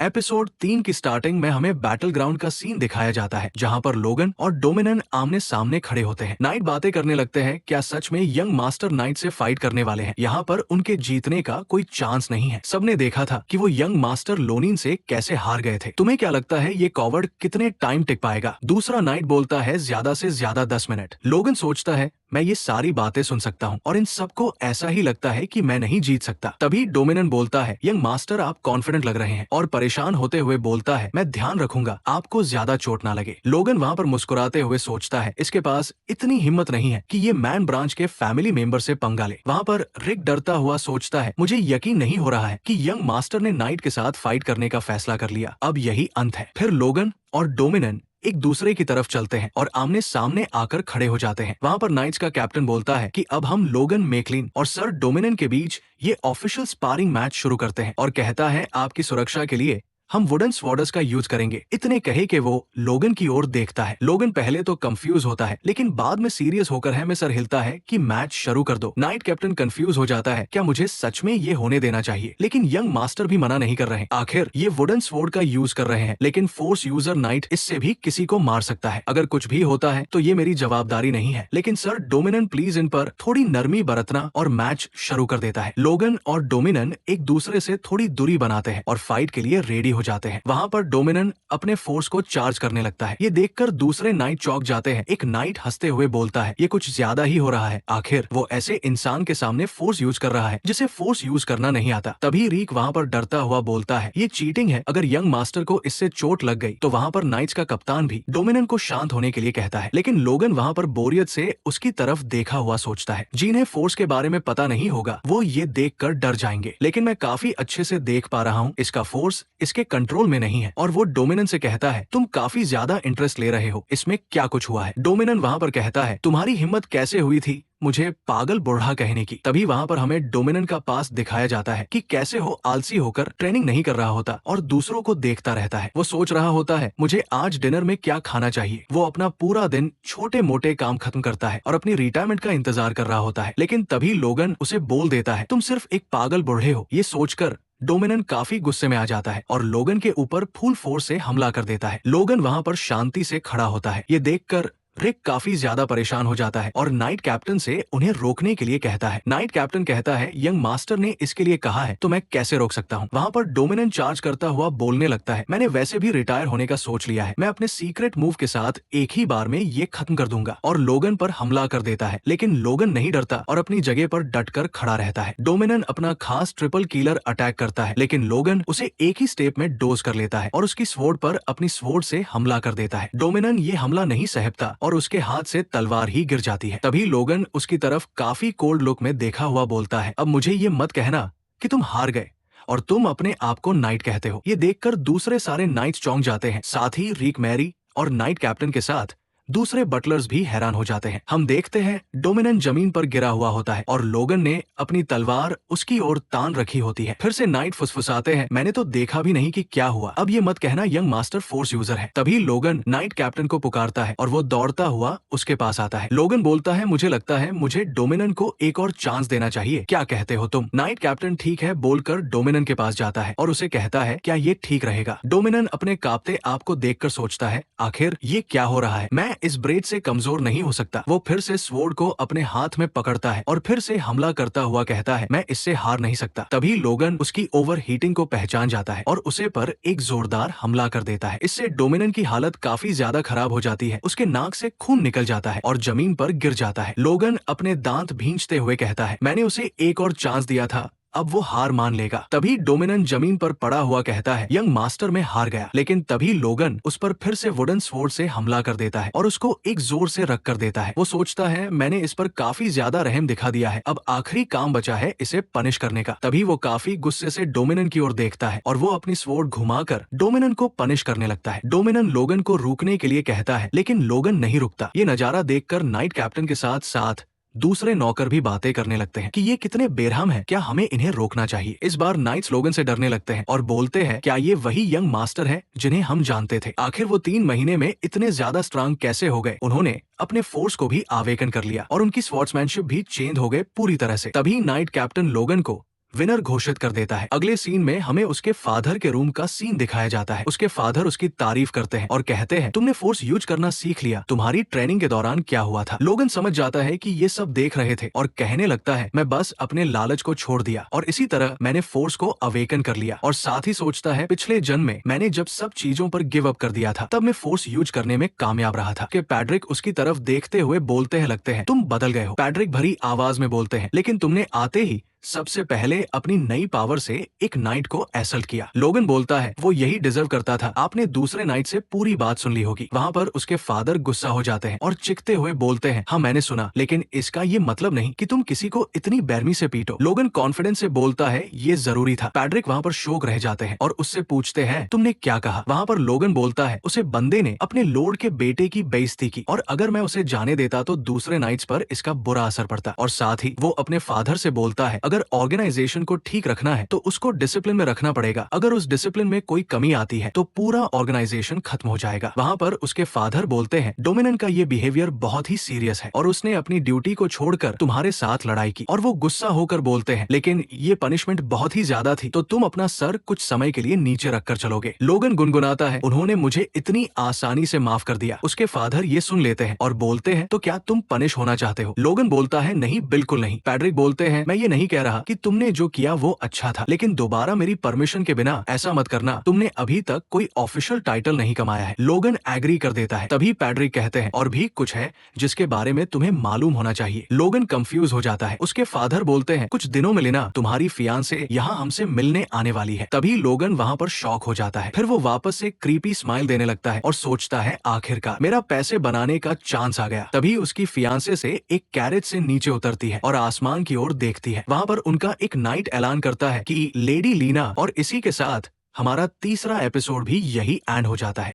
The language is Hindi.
एपिसोड 3 की स्टार्टिंग में हमें बैटल ग्राउंड का सीन दिखाया जाता है, जहां पर लोगन और डोमिनन आमने सामने खड़े होते हैं। नाइट बातें करने लगते हैं, क्या सच में यंग मास्टर नाइट से फाइट करने वाले हैं? यहाँ पर उनके जीतने का कोई चांस नहीं है। सबने देखा था कि वो यंग मास्टर लोनिन से कैसे हार गए थे। तुम्हें क्या लगता है ये कॉवर्ड कितने टाइम टिक पाएगा? दूसरा नाइट बोलता है ज्यादा से ज्यादा 10 मिनट। लोगन सोचता है मैं ये सारी बातें सुन सकता हूँ और इन सबको ऐसा ही लगता है कि मैं नहीं जीत सकता। तभी डोमिनन बोलता है यंग मास्टर आप कॉन्फिडेंट लग रहे हैं, और परेशान होते हुए बोलता है मैं ध्यान रखूंगा आपको ज्यादा चोट ना लगे। लोगन वहाँ पर मुस्कुराते हुए सोचता है इसके पास इतनी हिम्मत नहीं है कि ये मैन ब्रांच के फैमिली मेंबर से पंगा ले। वहाँ पर रिक डरता हुआ सोचता है मुझे यकीन नहीं हो रहा है कि यंग मास्टर ने नाइट के साथ फाइट करने का फैसला कर लिया, अब यही अंत है। फिर लोगन और डोमिनन एक दूसरे की तरफ चलते हैं और आमने सामने आकर खड़े हो जाते हैं। वहाँ पर नाइट्स का कैप्टन बोलता है कि अब हम लोगन मैकलिन और सर डोमिनन के बीच ये ऑफिशियल स्पारिंग मैच शुरू करते हैं, और कहता है आपकी सुरक्षा के लिए हम वुडन स्वॉर्ड्स का यूज करेंगे। इतने कहे कि वो लोगन की ओर देखता है। लोगन पहले तो कंफ्यूज होता है, लेकिन बाद में सीरियस होकर है में सर हिलता है कि मैच शुरू कर दो। नाइट कैप्टन कंफ्यूज हो जाता है, क्या मुझे सच में ये होने देना चाहिए? लेकिन यंग मास्टर भी मना नहीं कर रहे। आखिर ये वुडन स्वॉर्ड का यूज कर रहे हैं, लेकिन फोर्स यूजर नाइट इससे भी किसी को मार सकता है। अगर कुछ भी होता है तो ये मेरी जवाबदारी नहीं है, लेकिन सर डोमिनन प्लीज इन पर थोड़ी नरमी बरतना, और मैच शुरू कर देता है। लोगन और डोमिनन एक दूसरे से थोड़ी दूरी बनाते हैं और फाइट के लिए रेडी हो जाते हैं। वहाँ पर डोमिनन अपने फोर्स को चार्ज करने लगता है। ये देखकर दूसरे नाइट चौंक जाते हैं। एक नाइट हंसते हुए बोलता है ये कुछ ज्यादा ही हो रहा है, आखिर वो ऐसे इंसान के सामने फोर्स यूज कर रहा है जिसे फोर्स यूज करना नहीं आता। तभी रीक वहाँ पर डरता हुआ बोलता है ये चीटिंग है, अगर यंग मास्टर को इससे चोट लग गई तो। वहाँ पर नाइट्स का कप्तान भी डोमिनन को शांत होने के लिए कहता है, लेकिन लोगन वहाँ पर बोरियत से उसकी तरफ देखा हुआ सोचता है। जिन्हें फोर्स के बारे में पता नहीं होगा वो ये देखकर डर जाएंगे, लेकिन मैं काफी अच्छे से देख पा रहा हूँ इसका फोर्स इसके कंट्रोल में नहीं है। और वो डोमिनन से कहता है तुम काफी ज्यादा इंटरेस्ट ले रहे हो, इसमें क्या कुछ हुआ है? डोमिनन वहाँ पर कहता है तुम्हारी हिम्मत कैसे हुई थी मुझे पागल बुढ़ा कहने की? तभी वहाँ पर हमें डोमिनन का पास दिखाया जाता है कि कैसे हो आलसी होकर ट्रेनिंग नहीं कर रहा होता और दूसरों को देखता रहता है। वो सोच रहा होता है मुझे आज डिनर में क्या खाना चाहिए। वो अपना पूरा दिन छोटे मोटे काम खत्म करता है और अपनी रिटायरमेंट का इंतजार कर रहा होता है, लेकिन तभी लोगन उसे बोल देता है तुम सिर्फ एक पागल बूढ़े हो। ये सोचकर डोमिनन काफी गुस्से में आ जाता है और लोगन के ऊपर फुल फोर्स से हमला कर देता है। लोगन वहाँ पर शांति से खड़ा होता है। ये देखकर रिक काफी ज्यादा परेशान हो जाता है और नाइट कैप्टन से उन्हें रोकने के लिए कहता है। नाइट कैप्टन कहता है यंग मास्टर ने इसके लिए कहा है तो मैं कैसे रोक सकता हूँ? वहाँ पर डोमिनन चार्ज करता हुआ बोलने लगता है मैंने वैसे भी रिटायर होने का सोच लिया है, मैं अपने सीक्रेट मूव के साथ एक ही बार में ये खत्म कर दूंगा। और लोगन पर हमला कर देता है, लेकिन लोगन नहीं डरता और अपनी जगह पर डटकर खड़ा रहता है। डोमिनन अपना खास ट्रिपल किलर अटैक करता है, लेकिन लोगन उसे एक ही स्टेप में डोज कर लेता है और उसकी स्वॉर्ड पर अपनी स्वॉर्ड से हमला कर देता है। डोमिनन ये हमला नहीं सहता और उसके हाथ से तलवार ही गिर जाती है। तभी लोगन उसकी तरफ काफी कोल्ड लुक में देखा हुआ बोलता है अब मुझे ये मत कहना कि तुम हार गए और तुम अपने आप को नाइट कहते हो। ये देखकर दूसरे सारे नाइट्स चौंक जाते हैं, साथ ही रीक मैरी और नाइट कैप्टन के साथ दूसरे बटलर्स भी हैरान हो जाते हैं। हम देखते हैं डोमिनन जमीन पर गिरा हुआ होता है और लोगन ने अपनी तलवार उसकी ओर तान रखी होती है। फिर से नाइट फुसफुसाते हैं मैंने तो देखा भी नहीं कि क्या हुआ, अब ये मत कहना यंग मास्टर फोर्स यूजर है। तभी लोगन नाइट कैप्टन को पुकारता है और वो दौड़ता हुआ उसके पास आता है। लोगन बोलता है मुझे लगता है मुझे डोमिनन को एक और चांस देना चाहिए, क्या कहते हो तुम? नाइट कैप्टन ठीक है बोलकर डोमिनन के पास जाता है और उसे कहता है क्या ये ठीक रहेगा? डोमिनन अपने कांपते आप को देखकर सोचता है आखिर ये क्या हो रहा है, मैं इस ब्रेड से कमजोर नहीं हो सकता। वो फिर से स्वॉर्ड को अपने हाथ में पकड़ता है और फिर से हमला करता हुआ कहता है मैं इससे हार नहीं सकता। तभी लोगन उसकी ओवर हीटिंग को पहचान जाता है और उसे पर एक जोरदार हमला कर देता है। इससे डोमिनन की हालत काफी ज्यादा खराब हो जाती है, उसके नाक से खून निकल जाता है और जमीन पर गिर जाता है। लोगन अपने दांत भींचते हुए कहता है मैंने उसे एक और चांस दिया था, अब वो हार मान लेगा। तभी डोमिनन जमीन पर पड़ा हुआ कहता है यंग मास्टर में हार गया, लेकिन तभी लोगन उस पर फिर से वुडन स्वॉर्ड से हमला कर देता है और उसको एक जोर से रख कर देता है। वो सोचता है मैंने इस पर काफी ज्यादा रहम दिखा दिया है, अब आखिरी काम बचा है इसे पनिश करने का। तभी वो काफी गुस्से से डोमिनन की ओर देखता है और वो अपनी स्वॉर्ड घुमाकर डोमिनन को पनिश करने लगता है। डोमिनन लोगन को रोकने के लिए कहता है, लेकिन लोगन नहीं रुकता। ये नजारा देखकर नाइट कैप्टन के साथ साथ दूसरे नौकर भी बातें करने लगते हैं कि ये कितने बेरहम हैं, क्या हमें इन्हें रोकना चाहिए? इस बार नाइट्स लोगन से डरने लगते हैं और बोलते हैं क्या ये वही यंग मास्टर है जिन्हें हम जानते थे? आखिर वो 3 महीने में इतने ज्यादा स्ट्रांग कैसे हो गए? उन्होंने अपने फोर्स को भी आवेकन कर लिया और उनकी स्वॉर्ड्समैनशिप भी चेंज हो गए पूरी तरह से। तभी नाइट कैप्टन लोगन को विनर घोषित कर देता है। अगले सीन में हमें उसके फादर के रूम का सीन दिखाया जाता है। उसके फादर उसकी तारीफ करते हैं और कहते हैं तुमने फोर्स यूज करना सीख लिया, तुम्हारी ट्रेनिंग के दौरान क्या हुआ था। लोगन समझ जाता है कि ये सब देख रहे थे और कहने लगता है मैं बस अपने लालच को छोड़ दिया और इसी तरह मैंने फोर्स को अवेकन कर लिया। और साथ ही सोचता है पिछले जन्म में मैंने जब सब चीजों पर गिव अप कर दिया था तब मैं फोर्स यूज करने में कामयाब रहा था। कि पैड्रिक उसकी तरफ देखते हुए बोलते हैं लगते हैं तुम बदल गए हो। पैड्रिक भरी आवाज में बोलते हैं लेकिन तुमने आते ही सबसे पहले अपनी नई पावर से एक नाइट को एसल्ट किया। लोगन बोलता है वो यही डिजर्व करता था, आपने दूसरे नाइट से पूरी बात सुन ली होगी। वहाँ पर उसके फादर गुस्सा हो जाते हैं और चिखते हुए बोलते हैं हाँ मैंने सुना, लेकिन इसका ये मतलब नहीं कि तुम किसी को इतनी बेरमी से पीटो। लोगन कॉन्फिडेंस से बोलता है ये जरूरी था। पैड्रिक वहाँ पर शौक रह जाते हैं और उससे पूछते हैं तुमने क्या कहा। वहाँ पर लोगन बोलता है उसे बंदे ने अपने लॉर्ड के बेटे की बेइज्जती की और अगर मैं उसे जाने देता तो दूसरे नाइट्स पर इसका बुरा असर पड़ता। और साथ ही वो अपने फादर से बोलता है अगर ऑर्गेनाइजेशन को ठीक रखना है तो उसको डिसिप्लिन में रखना पड़ेगा, अगर उस डिसिप्लिन में कोई कमी आती है तो पूरा ऑर्गेनाइजेशन खत्म हो जाएगा। वहाँ पर उसके फादर बोलते हैं डोमिनेंट का ये बिहेवियर बहुत ही सीरियस है और उसने अपनी ड्यूटी को छोड़कर तुम्हारे साथ लड़ाई की। और वो गुस्सा होकर बोलते हैं लेकिन ये पनिशमेंट बहुत ही ज्यादा थी तो तुम अपना सर कुछ समय के लिए नीचे रखकर चलोगे। लोगन गुनगुनाता है उन्होंने मुझे इतनी आसानी से माफ कर दिया। उसके फादर ये सुन लेते हैं और बोलते हैं तो क्या तुम पनिश होना चाहते हो। लोगन बोलता है नहीं बिल्कुल नहीं। पैड्रिक बोलते हैं मैं ये नहीं कह रहा कि तुमने जो किया वो अच्छा था, लेकिन दोबारा मेरी परमिशन के बिना ऐसा मत करना, तुमने अभी तक कोई ऑफिशियल टाइटल नहीं कमाया है। लोगन एग्री कर देता है। तभी पैड्रिक कहते हैं और भी कुछ है जिसके बारे में तुम्हें मालूम होना चाहिए। लोगन कंफ्यूज हो जाता है। उसके फादर बोलते हैं कुछ दिनों में लेना तुम्हारी फियांसे यहाँ हमसे मिलने आने वाली है। तभी लोगन वहाँ पर शॉक हो जाता है। फिर वो वापस से क्रीपी स्माइल देने लगता है और सोचता है आखिरकार मेरा पैसे बनाने का चांस आ गया। तभी उसकी फियांसे से एक कैरेज से नीचे उतरती है और आसमान की ओर देखती है। वहाँ पर उनका एक नाइट ऐलान करता है कि लेडी लीना, और इसी के साथ हमारा तीसरा एपिसोड भी यही एंड हो जाता है।